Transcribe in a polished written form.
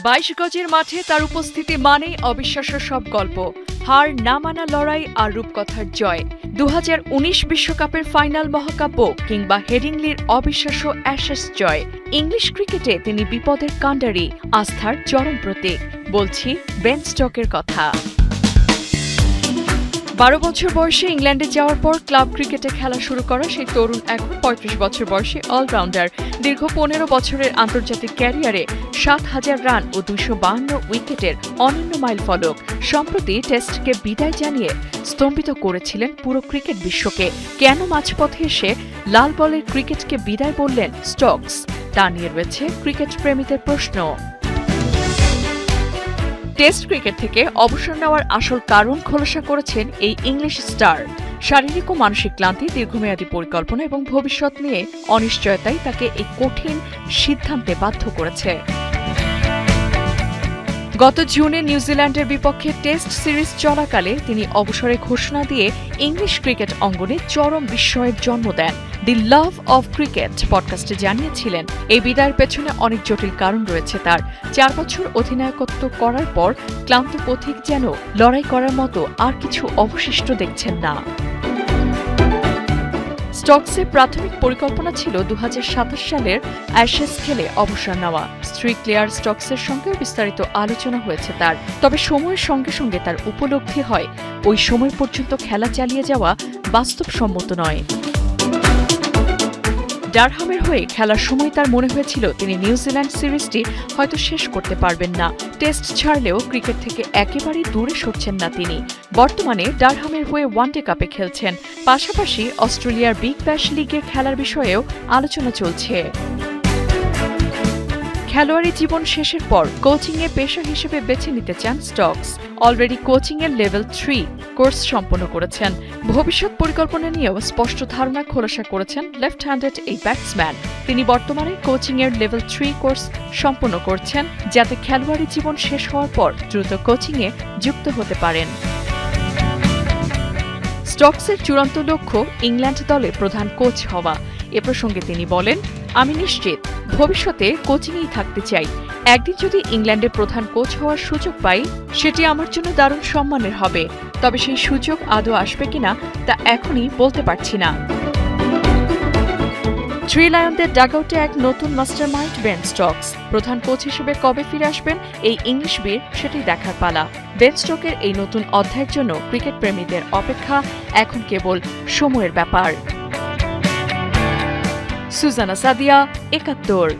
22 গজের মাঠে তার উপস্থিতি মানেই অবিশ্বাস্য সব গল্প, হার না মানা লড়াই আর রূপকথার জয়। 2019 বিশ্বকাপের ফাইনাল মহাকাব্য কিংবা হেডিংলির অবিশ্বাস্য অ্যাশেজ জয়। ইংলিশ ক্রিকেটে তিনি বিপদের কাণ্ডারি, আস্থার চরম প্রতীক। বলছি বেন স্টোকের কথা। 12 বছর বয়সে ইংল্যান্ডে যাওয়ার পর ক্লাব ক্রিকেটে খেলা শুরু করা সেই তরুণ এখন 35 বছর বয়সী অলরাউন্ডার। দীর্ঘ 15 বছরের আন্তর্জাতিক ক্যারিয়ারে 7,000 রান ও 252 উইকেটের অনন্য মাইলফলক। সম্প্রতি টেস্টকে বিদায় জানিয়ে স্তম্ভিত করেছিলেন পুরো ক্রিকেট বিশ্বকে। কেন মাঝপথে এসে লাল বলের ক্রিকেটকে বিদায় বললেন স্টোকস, তা নিয়ে রয়েছে ক্রিকেট প্রেমীদের প্রশ্ন। টেস্ট ক্রিকেট থেকে অবসর নেওয়ার আসল কারণ খোলাসা করেছেন এই ইংলিশ স্টার। শারীরিক ও মানসিক ক্লান্তি, দীর্ঘমেয়াদী পরিকল্পনা এবং ভবিষ্যৎ নিয়ে অনিশ্চয়তাই তাকে এই কঠিন সিদ্ধান্তে বাধ্য করেছে। গত জুনে নিউজিল্যান্ডের বিপক্ষে টেস্ট সিরিজ চলাকালে তিনি অবসরে ঘোষণা দিয়ে ইংলিশ ক্রিকেট অঙ্গনে চরম বিস্ময়ের জন্ম দেন। দি লাভ অব ক্রিকেট পডকাস্টে জানিয়েছিলেন, এই বিদায়ের পেছনে অনেক জটিল কারণ রয়েছে তার। 4 বছর অধিনায়কত্ব করার পর ক্লান্ত পথিক যেন লড়াই করার মতো আর কিছু অবশিষ্ট দেখছেন না। স্টোকসের প্রাথমিক পরিকল্পনা ছিল 2027 সালের অ্যাশেজ খেলে অবসর নেওয়া। স্ত্রী ক্লেয়ার স্টোকসের সঙ্গে বিস্তারিত আলোচনা হয়েছে তার। তবে সময়ের সঙ্গে সঙ্গে তার উপলব্ধি হয় ওই সময় পর্যন্ত খেলা চালিয়ে যাওয়া বাস্তবসম্মত নয়। ডারহামের হয়ে খেলার সময় তার মনে হয়েছিল তিনি নিউজিল্যান্ড সিরিজটি হয়তো শেষ করতে পারবেন না। টেস্ট ছাড়লেও ক্রিকেট থেকে একেবারেই দূরে সরছেন না তিনি। বর্তমানে ডারহামের হয়ে ওয়ানডে কাপে খেলছেন। পাশাপাশি অস্ট্রেলিয়ার বিগ ব্যাশ লিগের খেলার বিষয়েও আলোচনা চলছে। খেলোয়াড়ি জীবন শেষের পর কোচিংয়ে পেশা হিসেবে বেছে নিতে চান স্টোকস। অলরেডি কোচিংয়ের লেভেল 3 কোর্স সম্পন্ন করেছেন। ভবিষ্যৎ পরিকল্পনা নিয়েও স্পষ্ট ধারণা খোলাসা করেছেন লেফট হ্যান্ডেড এই ব্যাটসম্যান। তিনি বর্তমানে কোচিংয়ের লেভেল 3 কোর্স সম্পন্ন করছেন, যাতে খেলোয়াড়ি জীবন শেষ হওয়ার পর দ্রুত কোচিংয়ে যুক্ত হতে পারেন। স্টোকসের চূড়ান্ত লক্ষ্য ইংল্যান্ড দলে প্রধান কোচ হওয়া। এ প্রসঙ্গে তিনি বলেন, আমি নিশ্চিত ভবিষ্যতে কোচিংয়েই থাকতে চাই। একদিন যদি ইংল্যান্ডে প্রধান কোচ হওয়ার সুযোগ পাই, সেটি আমার জন্য দারুণ সম্মানের হবে। তবে সেই সুযোগ আদৌ আসবে কিনা তা এখনই বলতে পারছি না। থ্রি লায়নদের ডাগআউটে এক নতুন মাস্টারমাইন্ড বেন স্টোকস। প্রধান কোচ হিসেবে কবে ফিরে আসবেন এই ইংলিশ বীর, সেটি দেখার পালা। বেন স্টোকের এই নতুন অধ্যায়ের জন্য ক্রিকেট প্রেমীদের অপেক্ষা এখন কেবল সময়ের ব্যাপার। সুজানা সাদিয়া, 71।